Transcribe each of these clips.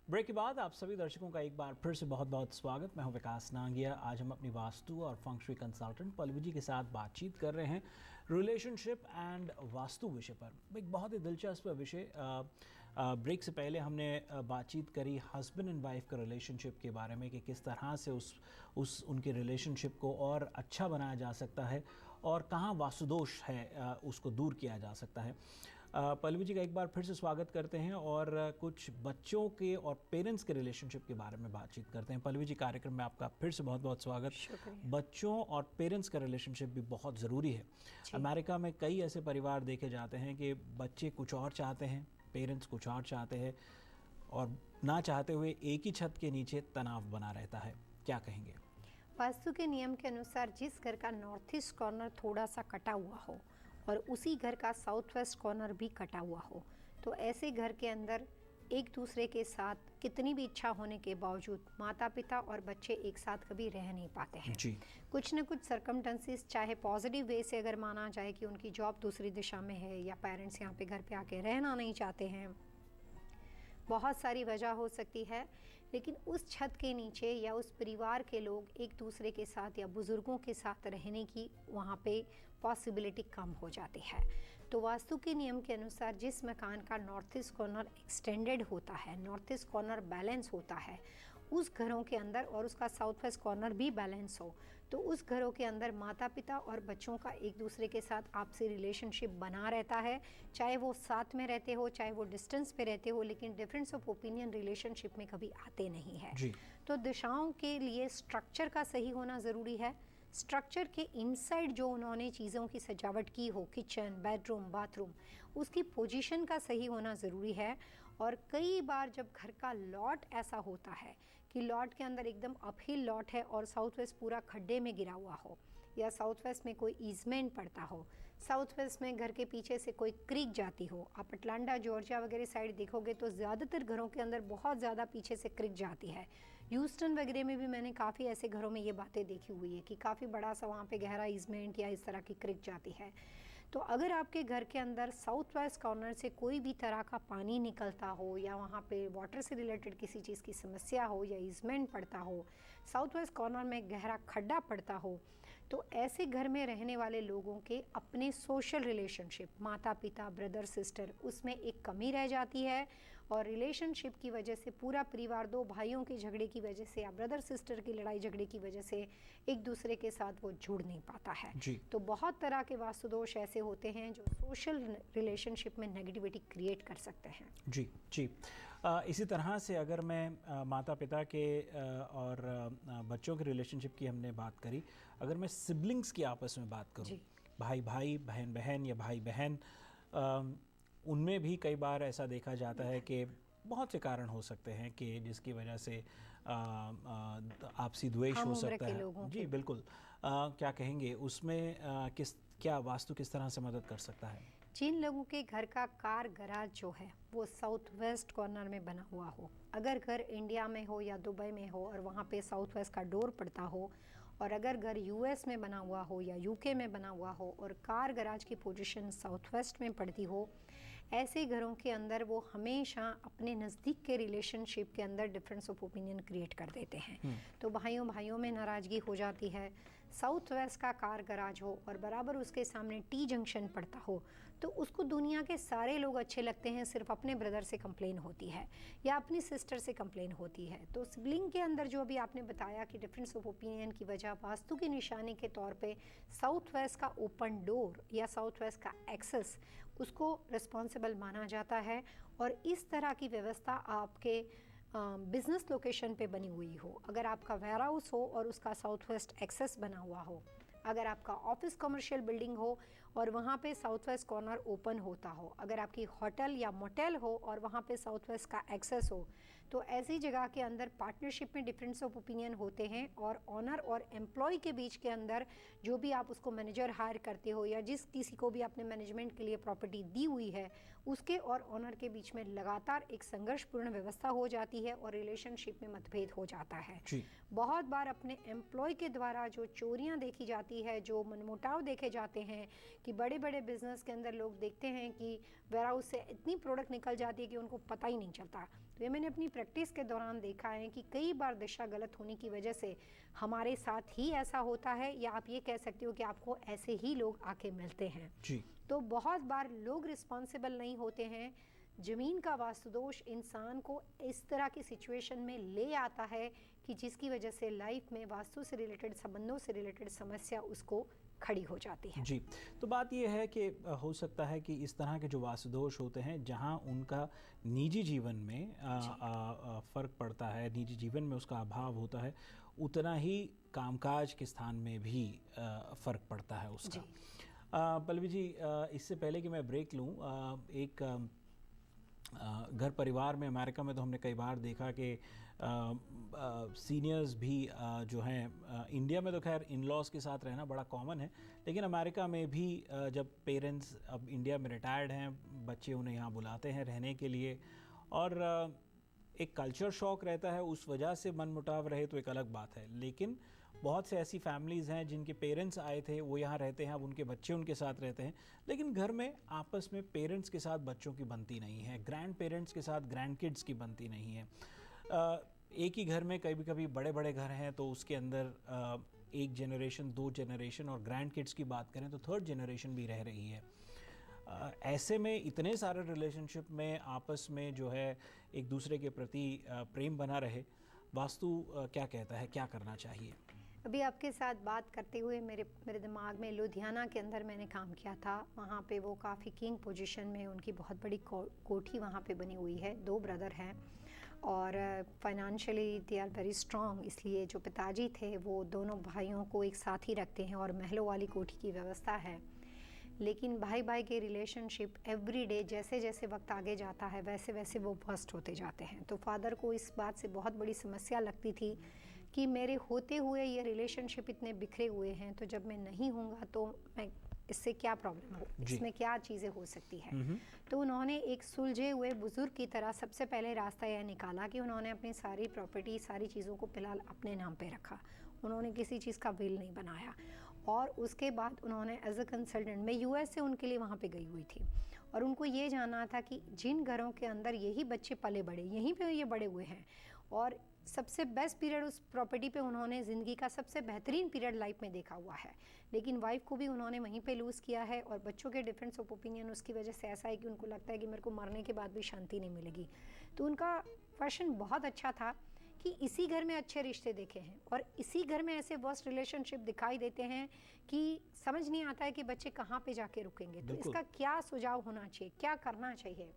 Break के बाद आप सभी दर्शकों का एक बार फिर से बहुत बहुत स्वागत। मैं हूं विकास नांगिया। आज हम अपनी वास्तु और फंग शुई कंसल्टेंट पल्लवी जी के साथ बातचीत कर रहे हैं रिलेशनशिप एंड वास्तु विषय पर। एक बहुत ही दिलचस्प विषय। ब्रेक से पहले हमने बातचीत करी हस्बैंड एंड वाइफ के रिलेशनशिप के बारे में कि किस तरह से उनके रिलेशनशिप को और अच्छा बनाया जा सकता है और कहाँ वास्तुदोष है उसको दूर किया जा सकता है। पल्लवी जी का एक बार फिर से स्वागत करते हैं और कुछ बच्चों के और पेरेंट्स के रिलेशनशिप के बारे में बातचीत करते हैं। पल्लवी जी, कार्यक्रम में आपका फिर से बहुत बहुत स्वागत। बच्चों और पेरेंट्स का रिलेशनशिप भी बहुत ज़रूरी है। अमेरिका में कई ऐसे परिवार देखे जाते हैं कि बच्चे कुछ और चाहते हैं, पेरेंट्स कुछ और चाहते हैं और ना चाहते हुए एक ही छत के नीचे तनाव बना रहता है। क्या कहेंगे? वास्तु के नियम के अनुसार जिस घर का नॉर्थ ईस्ट कॉर्नर थोड़ा सा कटा हुआ हो और उसी घर का साउथ वेस्ट कॉर्नर भी कटा हुआ हो, तो ऐसे घर के अंदर एक दूसरे के साथ कितनी भी इच्छा होने के बावजूद माता पिता और बच्चे एक साथ कभी रह नहीं पाते हैं जी। कुछ न कुछ सर्कमस्टेंसेस, चाहे पॉजिटिव वे से अगर माना जाए कि उनकी जॉब दूसरी दिशा में है या पेरेंट्स यहाँ पे घर पे आके रहना नहीं चाहते हैं, बहुत सारी वजह हो सकती है, लेकिन उस छत के नीचे या उस परिवार के लोग एक दूसरे के साथ या बुज़ुर्गों के साथ रहने की वहाँ पे पॉसिबिलिटी कम हो जाती है। तो वास्तु के नियम के अनुसार जिस मकान का नॉर्थ ईस्ट कॉर्नर एक्सटेंडेड होता है, नॉर्थ ईस्ट कॉर्नर बैलेंस होता है, उस घरों के अंदर और उसका साउथ वेस्ट कॉर्नर भी बैलेंस हो, तो उस घरों के अंदर माता पिता और बच्चों का एक दूसरे के साथ आपसी रिलेशनशिप बना रहता है। चाहे वो साथ में रहते हो, चाहे वो डिस्टेंस पे रहते हो, लेकिन डिफरेंस ऑफ ओपिनियन रिलेशनशिप में कभी आते नहीं है। तो दिशाओं के लिए स्ट्रक्चर का सही होना ज़रूरी है। स्ट्रक्चर के इनसाइड जो उन्होंने चीज़ों की सजावट की हो, किचन, बेडरूम, बाथरूम, उसकी पोजीशन का सही होना ज़रूरी है। और कई बार जब घर का लॉट ऐसा होता है कि लॉट के अंदर एकदम अपहिल लॉट है और साउथ वेस्ट पूरा खड्डे में गिरा हुआ हो, या साउथ वेस्ट में कोई ईजमेंट पड़ता हो, साउथ वेस्ट में घर के पीछे से कोई क्रीक जाती हो, आप अटलांटा जॉर्जिया वगैरह साइड देखोगे तो ज़्यादातर घरों के अंदर बहुत ज़्यादा पीछे से क्रीक जाती है। ह्यूस्टन वगैरह में भी मैंने काफ़ी ऐसे घरों में ये बातें देखी हुई है कि काफ़ी बड़ा सा वहाँ पे गहरा ईजमेंट या इस तरह की क्रीक जाती है। तो अगर आपके घर के अंदर साउथ वेस्ट कॉर्नर से कोई भी तरह का पानी निकलता हो या वहाँ पे वाटर से रिलेटेड किसी चीज़ की समस्या हो या ईजमेंट पड़ता हो, साउथ वेस्ट कॉर्नर में गहरा खड्डा पड़ता हो, तो ऐसे घर में रहने वाले लोगों के अपने सोशल रिलेशनशिप, माता पिता, ब्रदर सिस्टर, उसमें एक कमी रह जाती है और रिलेशनशिप की वजह से पूरा परिवार, दो भाइयों के झगड़े की वजह से या ब्रदर सिस्टर की लड़ाई झगड़े की वजह से एक दूसरे के साथ वो जुड़ नहीं पाता है। तो बहुत तरह के वास्तु दोष ऐसे होते हैं जो सोशल रिलेशनशिप में नेगेटिविटी क्रिएट कर सकते हैं। जी जी। इसी तरह से अगर मैं माता पिता के और बच्चों के रिलेशनशिप की हमने बात करी, अगर मैं सिबलिंग्स की आपस में बात करूं, भाई भाई, बहन बहन या भाई बहन, उनमें भी कई बार ऐसा देखा जाता है कि बहुत से कारण हो सकते हैं कि जिसकी वजह से आपसी द्वेष हो सकता है। जी बिल्कुल। क्या कहेंगे उसमें? क्या वास्तु किस तरह से मदद कर सकता है? जिन लोगों के घर का कार गराज जो है वो साउथ वेस्ट कॉर्नर में बना हुआ हो, अगर घर इंडिया में हो या दुबई में हो और वहाँ पे साउथ वेस्ट का डोर पड़ता हो, और अगर घर यूएस में बना हुआ हो या यूके में बना हुआ हो और कार गराज की पोजीशन साउथ वेस्ट में पड़ती हो, ऐसे घरों के अंदर वो हमेशा अपने नज़दीक के रिलेशनशिप के अंदर डिफरेंस ऑफ ओपिनियन क्रिएट कर देते हैं। तो भाइयों भाइयों में नाराज़गी हो जाती है। साउथ वेस्ट का कार गराज हो और बराबर उसके सामने टी जंक्शन पड़ता हो, तो उसको दुनिया के सारे लोग अच्छे लगते हैं, सिर्फ अपने ब्रदर से कंप्लेन होती है या अपनी सिस्टर से कंप्लेन होती है। तो सिबलिंग के अंदर जो अभी आपने बताया कि डिफरेंस ऑफ ओपिनियन की वजह वास्तु की निशानी के तौर पे साउथ वेस्ट का ओपन डोर या साउथ वेस्ट का एक्सेस, उसको रिस्पॉन्सिबल माना जाता है। और इस तरह की व्यवस्था आपके बिजनेस लोकेशन पे बनी हुई हो, अगर आपका वेयर हाउस हो और उसका साउथ वेस्ट एक्सेस बना हुआ हो, अगर आपका ऑफिस कमर्शियल बिल्डिंग हो और वहाँ पे साउथ वेस्ट कॉर्नर ओपन होता हो, अगर आपकी होटल या मोटेल हो और वहाँ पे साउथ वेस्ट का एक्सेस हो, तो ऐसी जगह के अंदर पार्टनरशिप में डिफरेंस ऑफ ओपिनियन होते हैं और ऑनर और एम्प्लॉय के बीच के अंदर जो भी आप उसको मैनेजर हायर करते हो या जिस किसी को भी आपने मैनेजमेंट के लिए प्रॉपर्टी दी हुई है, उसके और ऑनर के बीच में लगातार एक संघर्षपूर्ण व्यवस्था हो जाती है और रिलेशनशिप में मतभेद हो जाता है। बहुत बार अपने एम्प्लॉय के द्वारा जो चोरियाँ देखी जाती है, जो मनमुटाव देखे जाते हैं कि बड़े बड़े बिजनेस के अंदर लोग देखते हैं कि वेयर हाउस से इतनी प्रोडक्ट निकल जाती है कि उनको पता ही नहीं चलता। तो ये मैंने अपनी प्रैक्टिस के दौरान देखा है कि कई बार दिशा गलत होने की वजह से हमारे साथ ही ऐसा होता है, या आप ये कह सकते हो कि आपको ऐसे ही लोग आके मिलते हैं जी। तो बहुत बार लोग रिस्पॉन्सिबल नहीं होते हैं। ज़मीन का वास्तुदोष इंसान को इस तरह की सिचुएशन में ले आता है कि जिसकी वजह से लाइफ में वास्तु से रिलेटेड, संबंधों से रिलेटेड समस्या उसको खड़ी हो जाती है। जी, तो बात ये है कि हो सकता है कि इस तरह के जो वास्तुदोष होते हैं जहाँ उनका निजी जीवन में फ़र्क पड़ता है, निजी जीवन में उसका अभाव होता है, उतना ही कामकाज के स्थान में भी फ़र्क पड़ता है उसका। पल्लवी जी, इससे पहले कि मैं ब्रेक लूँ, एक घर परिवार में अमेरिका में तो हमने कई बार देखा कि सीनियर्स भी जो हैं, इंडिया में तो खैर इन लॉज के साथ रहना बड़ा कॉमन है, लेकिन अमेरिका में भी जब पेरेंट्स अब इंडिया में रिटायर्ड हैं, बच्चे उन्हें यहाँ बुलाते हैं रहने के लिए, और एक कल्चर शॉक रहता है, उस वजह से मनमुटाव रहे तो एक अलग बात है। लेकिन बहुत से ऐसी फैमिलीज़ हैं जिनके पेरेंट्स आए थे, वो यहाँ रहते हैं, अब उनके बच्चे उनके साथ रहते हैं, लेकिन घर में आपस में पेरेंट्स के साथ बच्चों की बनती नहीं है, ग्रैंड पेरेंट्स के साथ ग्रैंड किड्स की बनती नहीं है। एक ही घर में कभी कभी बड़े बड़े घर हैं तो उसके अंदर एक जनरेशन, दो जनरेशन, और ग्रैंड किड्स की बात करें तो थर्ड जनरेशन भी रह रही है। ऐसे में इतने सारे रिलेशनशिप में आपस में जो है एक दूसरे के प्रति प्रेम बना रहे, वास्तु क्या कहता है, क्या करना चाहिए? अभी आपके साथ बात करते हुए मेरे दिमाग में लुधियाना के अंदर मैंने काम किया था। वहाँ पे वो काफ़ी किंग पोजीशन में, उनकी बहुत बड़ी कोठी वहाँ पे बनी हुई है। 2 ब्रदर हैं और financially they are very strong, इसलिए जो पिताजी थे वो दोनों भाइयों को एक साथ ही रखते हैं और महलों वाली कोठी की व्यवस्था है। लेकिन भाई भाई के रिलेशनशिप एवरी डे जैसे जैसे वक्त आगे जाता है वैसे वैसे वो बस्ट होते जाते हैं। तो फादर को इस बात से बहुत बड़ी समस्या लगती थी कि मेरे होते हुए ये रिलेशनशिप इतने बिखरे हुए हैं, तो जब मैं नहीं हूँगा तो मैं इससे क्या प्रॉब्लम हो, इसमें क्या चीज़ें हो सकती है। तो उन्होंने एक सुलझे हुए बुजुर्ग की तरह सबसे पहले रास्ता यह निकाला कि उन्होंने अपनी सारी प्रॉपर्टी, सारी चीज़ों को फिलहाल अपने नाम पे रखा। उन्होंने किसी चीज़ का विल नहीं बनाया। और उसके बाद उन्होंने एज अ कंसल्टेंट, मैं यूएस से उनके लिए वहाँ पे गई हुई थी, और उनको ये जानना था कि जिन घरों के अंदर यही बच्चे पले बड़े, यहीं पे ये बड़े हुए हैं, और सबसे बेस्ट पीरियड उस प्रॉपर्टी पे उन्होंने ज़िंदगी का सबसे बेहतरीन पीरियड लाइफ में देखा हुआ है, लेकिन वाइफ को भी उन्होंने वहीं पे लूज़ किया है। और बच्चों के डिफरेंस ऑफ ओपिनियन उसकी वजह से ऐसा है कि उनको लगता है कि मेरे को मरने के बाद भी शांति नहीं मिलेगी। तो उनका क्वेश्चन बहुत अच्छा था कि इसी घर में अच्छे रिश्ते देखे हैं और इसी घर में ऐसे वर्स्ट रिलेशनशिप दिखाई देते हैं कि समझ नहीं आता है कि बच्चे कहाँ पे जाके रुकेंगे। तो इसका क्या सुझाव होना चाहिए, क्या करना चाहिए?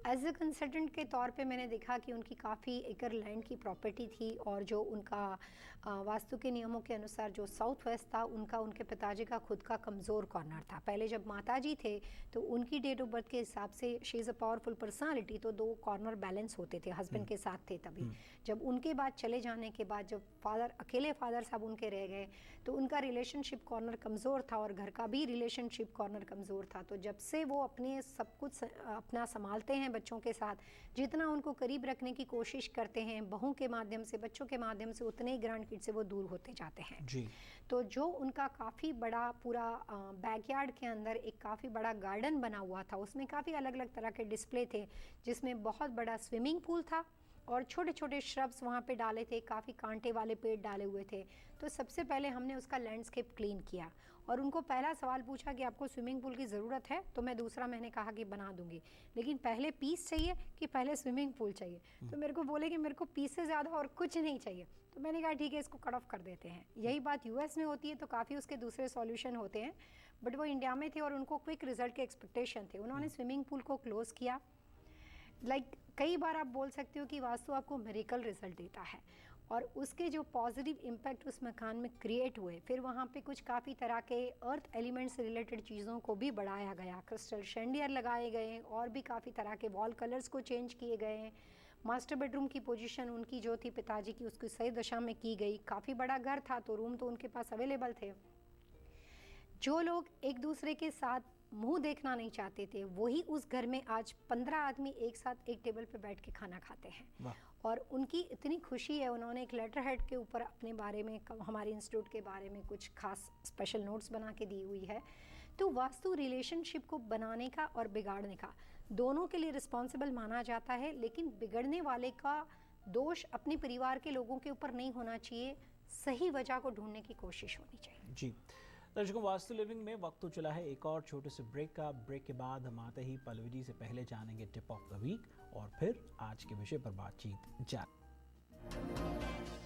एज ए कंसल्टेंट के तौर पे मैंने देखा कि उनकी काफ़ी एकड़ लैंड की प्रॉपर्टी थी, और जो उनका वास्तु के नियमों के अनुसार जो साउथ वेस्ट था उनका, उनके पिताजी का खुद का कमज़ोर कॉर्नर था। पहले जब माताजी थे तो उनकी डेट ऑफ बर्थ के हिसाब से she is a powerful personality, तो 2 कॉर्नर बैलेंस होते थे, हस्बैंड के साथ थे तभी। जब उनके बाद चले जाने के बाद जब अकेले फादर साहब उनके रह गए तो उनका रिलेशनशिप कॉर्नर कमज़ोर था और घर का भी रिलेशनशिप कॉर्नर कमज़ोर था। तो जब से वो अपने सब कुछ अपना संभालते हैं बच्चों के साथ, जितना उनको करीब रखने की कोशिश करते हैं बहू के माध्यम से, बच्चों के माध्यम से, उतने ही ग्रैंड किड से वो दूर होते जाते हैं जी। तो जो उनका काफ़ी बड़ा पूरा बैकयार्ड के अंदर एक काफ़ी बड़ा गार्डन बना हुआ था, उसमें काफ़ी अलग अलग तरह के डिस्प्ले थे, जिसमें बहुत बड़ा स्विमिंग पूल था और छोटे छोटे श्रब्स वहाँ पे डाले थे, काफ़ी कांटे वाले पेड़ डाले हुए थे। तो सबसे पहले हमने उसका लैंडस्केप क्लीन किया और उनको पहला सवाल पूछा कि आपको स्विमिंग पूल की ज़रूरत है? तो मैं दूसरा मैंने कहा कि बना दूंगी, लेकिन पहले पीस चाहिए कि पहले स्विमिंग पूल चाहिए? तो मेरे को बोले कि मेरे को पीस से ज़्यादा और कुछ नहीं चाहिए। तो मैंने कहा ठीक है, इसको कट ऑफ कर देते हैं। यही बात यूएस में होती है तो काफ़ी उसके दूसरे सॉल्यूशन होते हैं, बट वो इंडिया में थे और उनको क्विक रिजल्ट के एक्सपेक्टेशन थे। उन्होंने स्विमिंग पूल को क्लोज़ किया। कई बार आप बोल सकते हो कि वास्तु आपको मेरिकल रिजल्ट देता है, और उसके जो पॉजिटिव इम्पैक्ट उस मकान में क्रिएट हुए, फिर वहाँ पे कुछ काफ़ी तरह के अर्थ एलिमेंट से रिलेटेड चीज़ों को भी बढ़ाया गया, क्रिस्टल शैंडियर लगाए गए और भी काफ़ी तरह के वॉल कलर्स को चेंज किए गए। मास्टर बेडरूम की पोजीशन उनकी जो थी पिताजी की, उसकी सही दशा में की गई। काफ़ी बड़ा घर था तो रूम तो उनके पास अवेलेबल थे। जो लोग एक दूसरे के साथ मुंह देखना नहीं चाहते थे, वही उस घर में आज 15 आदमी एक साथ एक टेबल पे बैठ के खाना खाते हैं। और उनकी इतनी खुशी है, उन्होंने एक लेटर हेड के ऊपर अपने बारे में, हमारे इंस्टीट्यूट के बारे में कुछ खास स्पेशल नोट्स बना के दी हुई है। तो वास्तु रिलेशनशिप को बनाने का और बिगाड़ने का दोनों के लिए रिस्पॉन्सिबल माना जाता है, लेकिन बिगड़ने वाले का दोष अपने परिवार के लोगों के ऊपर नहीं होना चाहिए, सही वजह को ढूंढने की कोशिश होनी चाहिए। जी दर्शकों, वास्तु लिविंग में वक्त तो चला है एक और छोटे से ब्रेक का। ब्रेक के बाद हम आते ही पल्लवी जी से पहले जानेंगे टिप ऑफ द वीक और फिर आज के विषय पर बातचीत जारी।